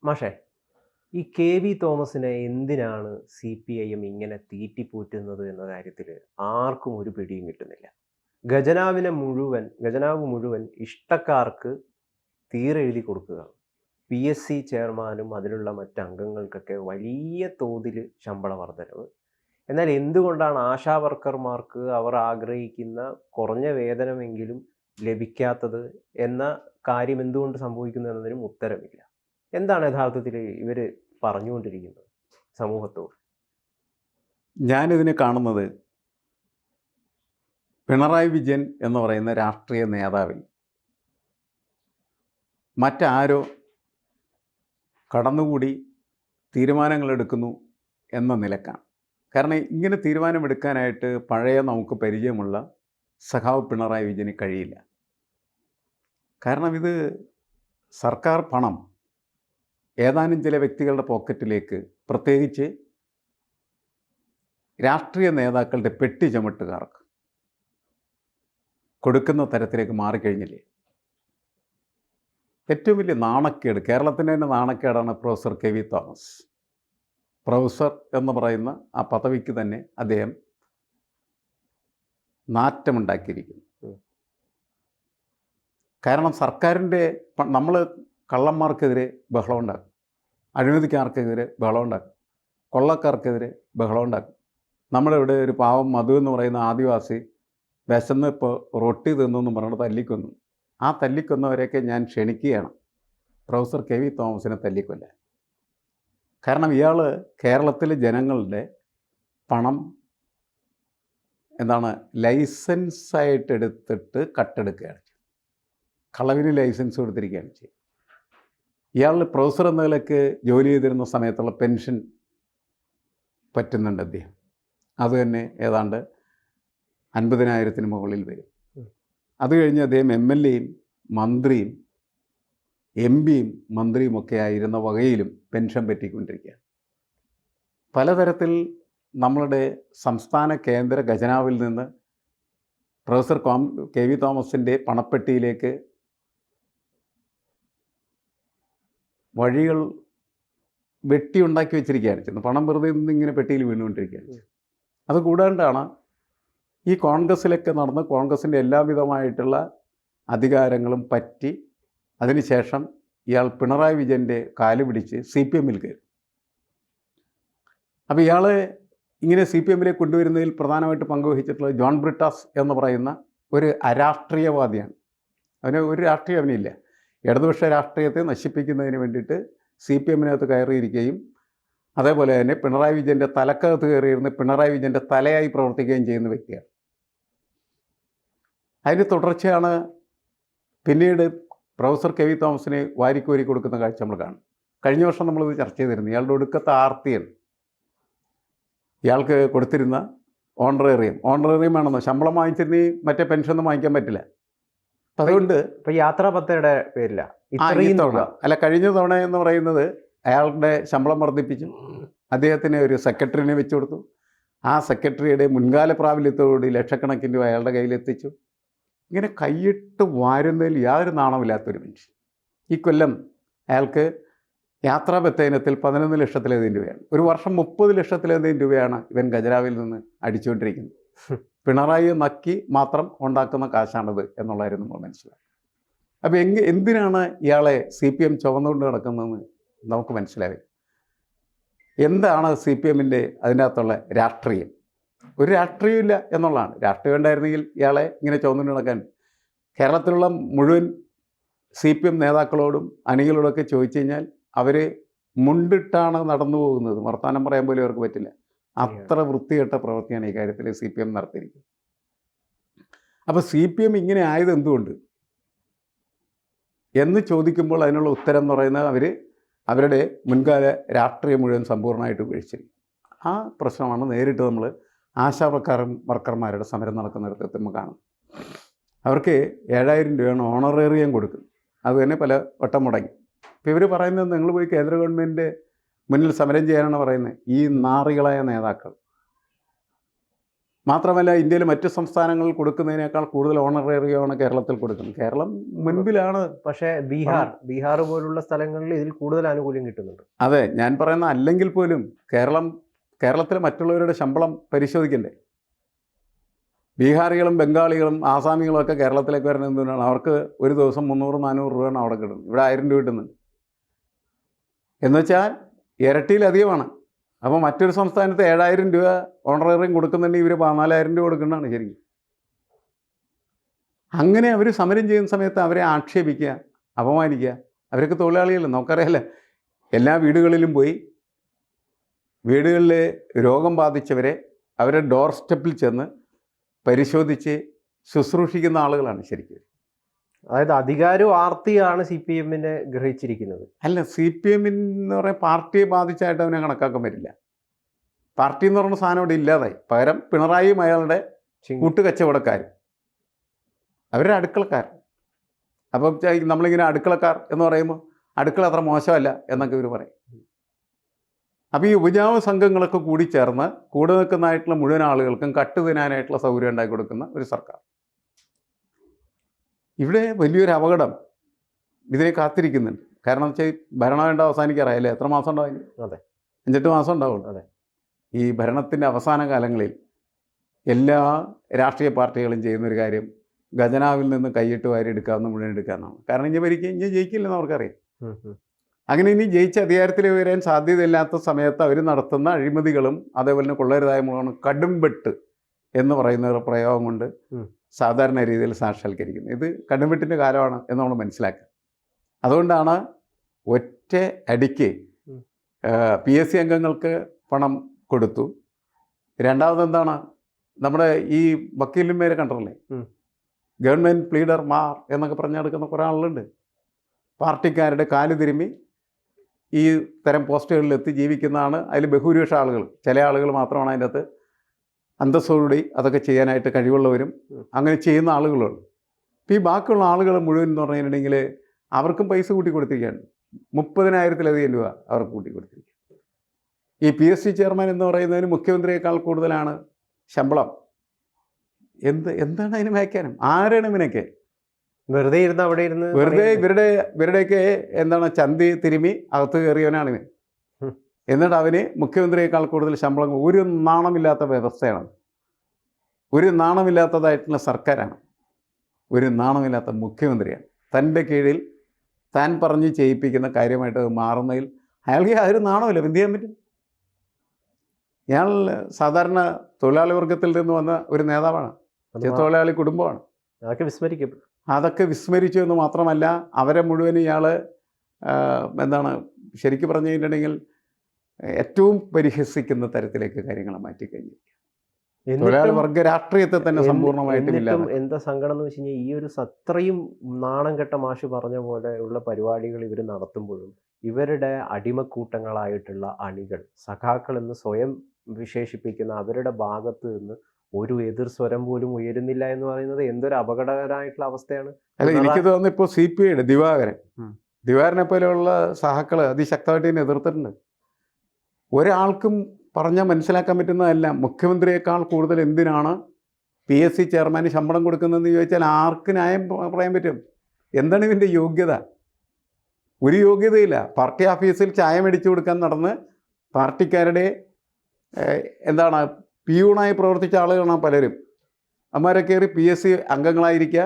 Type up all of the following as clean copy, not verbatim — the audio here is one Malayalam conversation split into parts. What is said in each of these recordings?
മാഷേ, ഈ കെ.വി. തോമസിനെ എന്തിനാണ് സി.പി.ഐ.എം ഇങ്ങനെ തീറ്റിപ്പോറ്റുന്നത് എന്ന കാര്യത്തിൽ ആർക്കും ഒരു പിടിയും കിട്ടുന്നില്ല. ഖജനാവ് മുഴുവൻ ഇഷ്ടക്കാർക്ക് തീരെഴുതി കൊടുക്കുക. പി.എസ്.സി ചെയർമാനും അതിലുള്ള മറ്റംഗങ്ങൾക്കൊക്കെ വലിയ തോതിൽ ശമ്പള വർധനവ്. എന്നാൽ എന്തുകൊണ്ടാണ് ആശാ വർക്കർമാർക്ക് അവർ ആഗ്രഹിക്കുന്ന കുറഞ്ഞ വേതനമെങ്കിലും ലഭിക്കാത്തത് എന്ന കാര്യം എന്തുകൊണ്ട് സംഭവിക്കുന്നു എന്നതിനും ഉത്തരമില്ല. എന്താണ് യഥാർത്ഥത്തിൽ ഇവര് പറഞ്ഞുകൊണ്ടിരിക്കുന്നത് സമൂഹത്തോട്? ഞാനിതിനെ കാണുന്നത് പിണറായി വിജയൻ എന്ന് പറയുന്ന രാഷ്ട്രീയ നേതാവിൽ മറ്റാരോ കടന്നുകൂടി തീരുമാനങ്ങൾ എടുക്കുന്നു എന്ന നിലക്കാണ്. കാരണം ഇങ്ങനെ തീരുമാനമെടുക്കാനായിട്ട് പഴയ നമുക്ക് പരിചയമുള്ള സഖാവ് പിണറായി വിജയന് കഴിയില്ല. കാരണം ഇത് സർക്കാർ പണം ഏതാനും ചില വ്യക്തികളുടെ പോക്കറ്റിലേക്ക്, പ്രത്യേകിച്ച് രാഷ്ട്രീയ നേതാക്കളുടെ പെട്ടി ചുമട്ടുകാർക്ക് കൊടുക്കുന്ന തരത്തിലേക്ക് മാറിക്കഴിഞ്ഞില്ലേ. ഏറ്റവും വലിയ നാണക്കേട്, കേരളത്തിൻ്റെ തന്നെ നാണക്കേടാണ് പ്രൊഫസർ കെ.വി. തോമസ്. പ്രൊഫസർ എന്ന് പറയുന്ന ആ പദവിക്ക് തന്നെ അദ്ദേഹം നാറ്റമുണ്ടാക്കിയിരിക്കുന്നു. കാരണം സർക്കാരിൻ്റെ നമ്മൾ കള്ളന്മാർക്കെതിരെ ബഹളം ഉണ്ടാക്കും, അഴിമതിക്കാർക്കെതിരെ ബഹളം ഉണ്ടാക്കും, കൊള്ളക്കാർക്കെതിരെ ബഹളം ഉണ്ടാക്കും. നമ്മുടെ ഇവിടെ ഒരു പാവം മധു എന്ന് പറയുന്ന ആദിവാസി വിശന്ന് ഇപ്പോൾ റൊട്ടി തിന്നു പറഞ്ഞ് തല്ലിക്കൊന്നു. ആ തല്ലിക്കൊന്നവരെയൊക്കെ ഞാൻ ക്ഷണിക്കുകയാണ് പ്രൊഫസർ കെ.വി. തോമസിനെ തല്ലിക്കൊല്ലാൻ. കാരണം ഇയാൾ കേരളത്തിലെ ജനങ്ങളുടെ പണം ലൈസൻസായിട്ട് എടുത്തിട്ട് കട്ടെടുക്കുകയാണ്, കളവിന് ലൈസൻസ് കൊടുത്തിരിക്കുകയാണ് ചെയ്യുന്നത്. ഇയാൾ പ്രൊഫസർ എന്ന നിലയ്ക്ക് ജോലി ചെയ്തിരുന്ന സമയത്തുള്ള പെൻഷൻ പറ്റുന്നുണ്ട് അദ്ദേഹം. അതുതന്നെ ഏതാണ്ട് 50,000-ന് മുകളിൽ വരും. അത് കഴിഞ്ഞ് അദ്ദേഹം എം.എൽ.എയും മന്ത്രിയും എം.പിയും മന്ത്രിയും ഒക്കെ ആയിരുന്ന വകയിലും പെൻഷൻ പറ്റിക്കൊണ്ടിരിക്കുകയാണ്. പലതരത്തിൽ നമ്മളുടെ സംസ്ഥാന കേന്ദ്ര ഖജനാവിൽ നിന്ന് പ്രൊഫസർ കെ.വി. തോമസിൻ്റെ പണപ്പെട്ടിയിലേക്ക് വഴികൾ വെട്ടിയുണ്ടാക്കി വെച്ചിരിക്കുകയാണ് ചെയ്യുന്നത്. പണം വെറുതെ ഇങ്ങനെ പെട്ടിയിൽ വീണുകൊണ്ടിരിക്കുകയാണ്. അത് കൂടാണ്ടാണ് ഈ കോൺഗ്രസ്സിലൊക്കെ നടന്ന് കോൺഗ്രസിൻ്റെ എല്ലാവിധമായിട്ടുള്ള അധികാരങ്ങളും പറ്റി അതിനുശേഷം ഇയാൾ പിണറായി വിജയൻ്റെ കാല് പിടിച്ച് CPM-ൽ കയറി. അപ്പോൾ ഇയാൾ ഇങ്ങനെ CPM-ലേക്ക് കൊണ്ടുവരുന്നതിൽ പ്രധാനമായിട്ട് പങ്കുവഹിച്ചിട്ടുള്ളത് ജോൺ ബ്രിട്ടാസ് എന്ന് പറയുന്ന ഒരു അരാഷ്ട്രീയവാദിയാണ്. അവന് ഒരു രാഷ്ട്രീയം അവനില്ല. ഇടതുപക്ഷ രാഷ്ട്രീയത്തെ നശിപ്പിക്കുന്നതിന് വേണ്ടിയിട്ട് CPM-നകത്ത് കയറിയിരിക്കുകയും അതേപോലെ തന്നെ പിണറായി വിജയൻ്റെ തലക്കകത്ത് കയറിയിരുന്ന് പിണറായി വിജയൻ്റെ തലയായി പ്രവർത്തിക്കുകയും ചെയ്യുന്ന വ്യക്തിയാണ്. അതിന് തുടർച്ചയാണ് പിന്നീട് പ്രൊഫസർ കെ.വി. തോമസിനെ വാരിക്കോരി കൊടുക്കുന്ന കാഴ്ച നമ്മൾ കാണും. കഴിഞ്ഞ വർഷം നമ്മളിത് ചർച്ച ചെയ്തിരുന്നു. ഇയാളുടെ ഒടുക്കത്തെ ആർത്തിയാണ് ഇയാൾക്ക് കൊടുത്തിരുന്ന ഓണറേറിയം ആണെന്നോ, ശമ്പളം വാങ്ങിച്ചിരുന്നെങ്കിൽ മറ്റേ പെൻഷനൊന്നും വാങ്ങിക്കാൻ പറ്റില്ല. അതുകൊണ്ട് ഇപ്പൊ യാത്രാ പദ്ധതിയുടെ പേരില്ല കഴിഞ്ഞ തവണ എന്ന് പറയുന്നത് അയാളുടെ ശമ്പളം വർദ്ധിപ്പിച്ചു, അദ്ദേഹത്തിന് ഒരു സെക്രട്ടറിനെ വെച്ചു കൊടുത്തു. ആ സെക്രട്ടറിയുടെ മുൻകാല പ്രാബല്യത്തോടുകൂടി ലക്ഷക്കണക്കിന് രൂപ അയാളുടെ കയ്യിലെത്തിച്ചു. ഇങ്ങനെ കൈയിട്ട് വാരുന്നതിൽ യാതൊരു നാണമില്ലാത്തൊരു മനുഷ്യൻ. ഈ കൊല്ലം അയാൾക്ക് യാത്രാ ബത്തേനത്തിൽ 11 ലക്ഷത്തിലധികം രൂപയാണ്. ഒരു വർഷം 30 ലക്ഷത്തിലധികം രൂപയാണ് ഇവൻ ഖജനാവിൽ നിന്ന് അടിച്ചുകൊണ്ടിരിക്കുന്നത്. പിണറായി നക്കി മാത്രം ഉണ്ടാക്കുന്ന കാശാണിത് എന്നുള്ള കാര്യം നമ്മൾ മനസ്സിലാക്കും. അപ്പോൾ എന്തിനാണ് ഇയാളെ CPM ചുവന്നുകൊണ്ട് നടക്കുന്നതെന്ന് നമുക്ക് മനസ്സിലാവില്ല. എന്താണ് CPM-ൻ്റെ അതിൻ്റെ അകത്തുള്ള രാഷ്ട്രീയം? ഒരു രാഷ്ട്രീയമില്ല എന്നുള്ളതാണ്. രാഷ്ട്രീയം ഉണ്ടായിരുന്നെങ്കിൽ ഇയാളെ ഇങ്ങനെ ചുവന്നുകൊണ്ട് നടക്കാൻ. കേരളത്തിലുള്ള മുഴുവൻ CPM നേതാക്കളോടും അണികളോടൊക്കെ ചോദിച്ചു കഴിഞ്ഞാൽ അവർ മുണ്ടിട്ടാണ് നടന്നു പോകുന്നത്. വർത്തമാനം പറയാൻ പോലും അവർക്ക് പറ്റില്ല. അത്ര വൃത്തികെട്ട പ്രവൃത്തിയാണ് ഈ കാര്യത്തിൽ CPM നടത്തിയിരിക്കുന്നത്. അപ്പോൾ CPM ഇങ്ങനെ ആയത് എന്തുകൊണ്ട് എന്ന് ചോദിക്കുമ്പോൾ അതിനുള്ള ഉത്തരം എന്ന് പറയുന്നത് അവരുടെ മുൻകാല രാഷ്ട്രീയം മുഴുവൻ സമ്പൂർണ്ണമായിട്ട് ഉപേക്ഷിച്ചിരിക്കും. ആ പ്രശ്നമാണ് നേരിട്ട് നമ്മൾ ആശാ വർക്കർമാരുടെ സമരം നടക്കുന്നിടത്ത് നമ്മൾ കാണും. അവർക്ക് 7,000 രൂപയാണ് ഓണറേറിയം കൊടുക്കുന്നത്. അത് തന്നെ പല വട്ടം മുടങ്ങി. ഇപ്പോൾ ഇവർ പറയുന്നത് നിങ്ങൾ പോയി കേന്ദ്ര ഗവൺമെൻറ് മുന്നിൽ സമരം ചെയ്യാനാണ് പറയുന്നത്. ഈ നാറികളായ നേതാക്കൾ മാത്രമല്ല ഇന്ത്യയിലെ മറ്റ് സംസ്ഥാനങ്ങളിൽ കൊടുക്കുന്നതിനേക്കാൾ കൂടുതൽ ഓണറേറിയമാണ് കേരളത്തിൽ കൊടുക്കുന്നത്. കേരളം മുൻപിലാണ്. പക്ഷേ ബീഹാർ പോലുള്ള സ്ഥലങ്ങളിൽ ഇതിൽ കൂടുതൽ ആനുകൂല്യം കിട്ടുന്നുണ്ട്. അതെ, ഞാൻ പറയുന്ന അല്ലെങ്കിൽ പോലും കേരളത്തിലെ മറ്റുള്ളവരുടെ ശമ്പളം പരിശോധിക്കണ്ടേ? ബീഹാറികളും ബംഗാളികളും ആസാമികളും ഒക്കെ കേരളത്തിലേക്ക് വരുന്നത് എന്തുകൊണ്ടാണ്? അവർക്ക് ഒരു ദിവസം 300-400 രൂപയാണ് അവിടെ കിട്ടുന്നത്. ഇവിടെ 1000 രൂപ കിട്ടുന്നുണ്ട്. എന്നുവെച്ചാൽ ഇരട്ടിയിലധികമാണ്. അപ്പോൾ മറ്റൊരു സംസ്ഥാനത്ത് 7000 രൂപ ഓണറേറിയം കൊടുക്കുന്നുണ്ടെങ്കിൽ ഇവർ 14,000 രൂപ കൊടുക്കുന്നതാണ് ശരിക്കും. അങ്ങനെ അവർ സമരം ചെയ്യുന്ന സമയത്ത് അവരെ ആക്ഷേപിക്കുക, അപമാനിക്കുക. അവരൊക്കെ തൊഴിലാളികൾ, നമുക്കറിയാമല്ലോ. എല്ലാ വീടുകളിലും പോയി വീടുകളിൽ രോഗം ബാധിച്ചവരെ അവരുടെ ഡോർ സ്റ്റെപ്പിൽ ചെന്ന് പരിശോധിച്ച് ശുശ്രൂഷിക്കുന്ന ആളുകളാണ് ശരിക്കും. അതായത് അധികാരവും ആർത്തിയാണ് CPM-നെ ഗ്രഹിച്ചിരിക്കുന്നത്. അല്ല, CPM എന്ന് പറയാൻ പാർട്ടിയെ ബാധിച്ചായിട്ട് അവനെ കണക്കാക്കാൻ പറ്റില്ല. പാർട്ടി എന്ന് പറയുന്ന സാധനം ഇവിടെ ഇല്ലാതായി. പകരം പിണറായിയും അയാളുടെ കൂട്ടുകച്ചവടക്കാരും, അവരുടെ അടുക്കളക്കാർ. അപ്പം നമ്മളിങ്ങനെ അടുക്കളക്കാർ എന്ന് പറയുമ്പോൾ അടുക്കള അത്ര മോശമല്ല എന്നൊക്കെ ഇവർ പറയും. അപ്പോൾ ഈ ഉപജാപ സംഘങ്ങളൊക്കെ കൂടി ചേർന്ന് കൂടെ നിൽക്കുന്നതായിട്ടുള്ള മുഴുവൻ ആളുകൾക്കും കട്ട് തിന്നാനായിട്ടുള്ള സൗകര്യം ഉണ്ടാക്കി കൊടുക്കുന്ന ഒരു സർക്കാർ. ഇവിടെ വലിയൊരു അപകടം ഇതിനെ കാത്തിരിക്കുന്നുണ്ട്. കാരണം വെച്ചാൽ ഭരണം വേണ്ട അവസാനിക്കാറായല്ലേ? എത്ര മാസം ഉണ്ടാവും? അതെ, 5-8 മാസം ഉണ്ടാവുള്ളൂ. അതെ. ഈ ഭരണത്തിൻ്റെ അവസാന കാലങ്ങളിൽ എല്ലാ രാഷ്ട്രീയ പാർട്ടികളും ചെയ്യുന്നൊരു കാര്യം ഖജനാവിൽ നിന്ന് കൈയിട്ട് വാരി എടുക്കാമെന്ന് മുഴുവൻ എടുക്കാമെന്നാണ്. കാരണം ഇനി ജയിക്കില്ലെന്ന് അവർക്കറിയാം. അങ്ങനെ ഇനി ജയിച്ച് അധികാരത്തിൽ വരാൻ സാധ്യതയില്ലാത്ത സമയത്ത് അവർ നടത്തുന്ന അഴിമതികളും അതേപോലെ തന്നെ കൊള്ളരുതായ്മകളും കടുംവെട്ട് എന്ന് പറയുന്ന ഒരു പ്രയോഗം കൊണ്ട് സാധാരണ രീതിയിൽ സാക്ഷാത്കരിക്കുന്നത്. ഇത് കടുംവെട്ടിൻ്റെ കാലമാണ് എന്ന് നമ്മൾ മനസ്സിലാക്കുക. അതുകൊണ്ടാണ് ഒറ്റ അടിക്ക് PSC അംഗങ്ങൾക്ക് പണം കൊടുത്തു. രണ്ടാമതെന്താണ്, നമ്മുടെ ഈ വക്കീലന്മാരെ കണ്ടല്ലേ, ഗവൺമെൻറ് പ്ലീഡർമാർ എന്നൊക്കെ പറഞ്ഞെടുക്കുന്ന കുറേ ആളുകളുണ്ട്. പാർട്ടിക്കാരുടെ കാല് തിരുമ്മി ഈ തരം പോസ്റ്റുകളിലെത്തി ജീവിക്കുന്നതാണ് അതിൽ ബഹുഭൂരിപക്ഷ ആളുകൾ. ചില ആളുകൾ മാത്രമാണ് അതിൻ്റെ അകത്ത് അന്തസ്സോടുകൂടി അതൊക്കെ ചെയ്യാനായിട്ട് കഴിവുള്ളവരും അങ്ങനെ ചെയ്യുന്ന ആളുകളുണ്ട്. ഇപ്പോൾ ഈ ബാക്കിയുള്ള ആളുകൾ മുഴുവൻ എന്ന് പറഞ്ഞിട്ടുണ്ടെങ്കിൽ അവർക്കും പൈസ കൂട്ടി കൊടുത്തിരിക്കുകയാണ്. 30,000-ലധികം രൂപ അവർക്ക് കൂട്ടി കൊടുത്തിരിക്കുക. ഈ PSC ചെയർമാൻ എന്ന് പറയുന്നതിന് മുഖ്യമന്ത്രിയേക്കാൾ കൂടുതലാണ് ശമ്പളം. എന്താണ് അതിന് വ്യാഖ്യാനം? ആരാണ് ഇവനൊക്കെ? വെറുതെ ഇരുന്ന് അവിടെ ഇരുന്ന് വെറുതെ ഇവരുടെയൊക്കെ എന്താണ് ചന്തി തിരുമി അകത്ത് കയറിയവനാണ് ഇവൻ. എന്നിട്ട് അവന് മുഖ്യമന്ത്രിയേക്കാൾ കൂടുതൽ ശമ്പളം. ഒരു നാണമില്ലാത്ത വ്യവസ്ഥയാണ്, ഒരു നാണമില്ലാത്തതായിട്ടുള്ള സർക്കാരാണ്, ഒരു നാണമില്ലാത്ത മുഖ്യമന്ത്രിയാണ്. തൻ്റെ കീഴിൽ താൻ പറഞ്ഞ് ചെയ്യിപ്പിക്കുന്ന കാര്യമായിട്ട് മാറുന്നതിൽ അയാൾക്ക് യാതൊരു നാണമില്ല. എന്ത് ചെയ്യാൻ പറ്റും? ഇയാൾ സാധാരണ തൊഴിലാളി വർഗത്തിൽ നിന്ന് വന്ന ഒരു നേതാവാണ്, തൊഴിലാളി കുടുംബമാണ്. അതൊക്കെ വിസ്മരിച്ചു എന്ന് മാത്രമല്ല, അവരെ മുഴുവൻ ഇയാൾ ശരിക്കും പറഞ്ഞു കഴിഞ്ഞിട്ടുണ്ടെങ്കിൽ ഏറ്റവും പരിഹസിക്കുന്ന തരത്തിലേക്ക് കാര്യങ്ങൾ മാറ്റിക്കഴിഞ്ഞു. തൊഴിലാളി വർഗ രാഷ്ട്രീയത്തെ തന്നെ സമ്പൂർണ്ണമായിട്ടും ഇല്ല. എന്താ സങ്കടം എന്ന് വെച്ച് കഴിഞ്ഞാൽ ഈ ഒരു അത്രയും നാണം കെട്ട മാഷ് പറഞ്ഞ പോലെ ഉള്ള പരിപാടികൾ ഇവർ നടത്തുമ്പോഴും ഇവരുടെ അടിമക്കൂട്ടങ്ങളായിട്ടുള്ള അണികൾ, സഖാക്കൾ എന്ന് സ്വയം വിശേഷിപ്പിക്കുന്ന അവരുടെ ഭാഗത്ത് നിന്ന് ഒരു എതിർ സ്വരം പോലും ഉയരുന്നില്ല എന്ന് പറയുന്നത് എന്തൊരു അപകടകരമായിട്ടുള്ള അവസ്ഥയാണ്. അല്ല, എനിക്ക് തോന്നുന്നു ഇപ്പോൾ CPIയുടെ ദിവാകരനെ പോലെയുള്ള സഹാക്കൾ അതിശക്തമായിട്ട് ഇതിനെ എതിർത്തിട്ടുണ്ട്. ഒരാൾക്കും പറഞ്ഞാൽ മനസ്സിലാക്കാൻ പറ്റുന്നതല്ല. മുഖ്യമന്ത്രിയേക്കാൾ കൂടുതൽ എന്തിനാണ് PSC ചെയർമാന് ശമ്പളം കൊടുക്കുന്നതെന്ന് ചോദിച്ചാൽ ആർക്ക് ന്യായം പറയാൻ പറ്റും? എന്താണ് ഇതിൻ്റെ യോഗ്യത? ഒരു യോഗ്യതയില്ല. പാർട്ടി ഓഫീസിൽ ചായ മേടിച്ചു കൊടുക്കാൻ നടന്ന് പാർട്ടിക്കാരുടെ പിയൂണായി പ്രവർത്തിച്ച ആളുകളാണ് പലരും. അമ്മാരെ കയറി PSC അംഗങ്ങളായിരിക്കുക,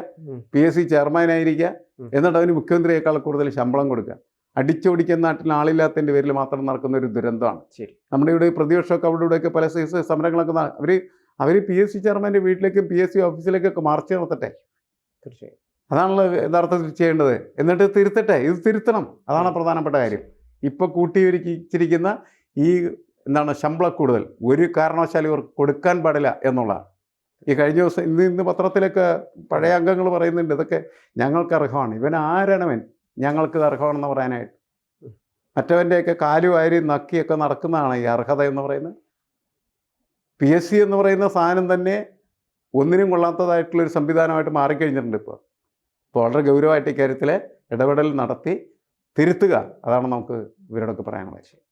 PSC ചെയർമാനായിരിക്കുക, എന്നിട്ട് അവന് മുഖ്യമന്ത്രിയേക്കാൾ കൂടുതൽ ശമ്പളം കൊടുക്കുക. അടിച്ചോടിക്കുന്ന നാട്ടിൽ ആളില്ലാത്തതിൻ്റെ പേരിൽ മാത്രം നടക്കുന്ന ഒരു ദുരന്തമാണ്. ശരി, നമ്മുടെ ഇവിടെ പ്രതിപക്ഷമൊക്കെ അവിടെ ഇവിടെയൊക്കെ പല സൈസ് സമരങ്ങളൊക്കെ അവർ PSC ചെയർമാൻ്റെ വീട്ടിലേക്കും PSC ഓഫീസിലേക്കൊക്കെ മാർച്ച് നടത്തട്ടെ. തീർച്ചയായും അതാണല്ലോ യഥാർത്ഥത്തിൽ ചെയ്യേണ്ടത്. എന്നിട്ട് തിരുത്തട്ടെ, ഇത് തിരുത്തണം. അതാണ് പ്രധാനപ്പെട്ട കാര്യം. ഇപ്പോൾ കൂട്ടിയൊരുക്കിച്ചിരിക്കുന്ന ഈ ശമ്പളം കൂടുതൽ ഒരു കാരണവശാലും ഇവർക്ക് കൊടുക്കാൻ പാടില്ല എന്നുള്ളതാണ്. ഈ കഴിഞ്ഞ ദിവസം ഇന്ന് പത്രത്തിലൊക്കെ പഴയ അംഗങ്ങൾ പറയുന്നുണ്ട് ഇതൊക്കെ ഞങ്ങൾക്ക് അർഹമാണ്. ഇവൻ ആരാണവൻ ഞങ്ങൾക്ക് അർഹമാണെന്ന് പറയാനായിട്ട്? മറ്റവൻ്റെയൊക്കെ കാലു വാരി നക്കിയൊക്കെ നടക്കുന്നതാണ് ഈ അർഹത എന്ന് പറയുന്നത്. PSC എന്ന് പറയുന്ന സാധനം തന്നെ ഒന്നിനും കൊള്ളാത്തതായിട്ടുള്ളൊരു സംവിധാനമായിട്ട് മാറിക്കഴിഞ്ഞിട്ടുണ്ട്. ഇപ്പോൾ വളരെ ഗൗരവമായിട്ട് ഇക്കാര്യത്തിൽ ഇടപെടൽ നടത്തി തിരുത്തുക. അതാണ് നമുക്ക് ഇവരോടൊക്കെ പറയാനുള്ള വിഷയം.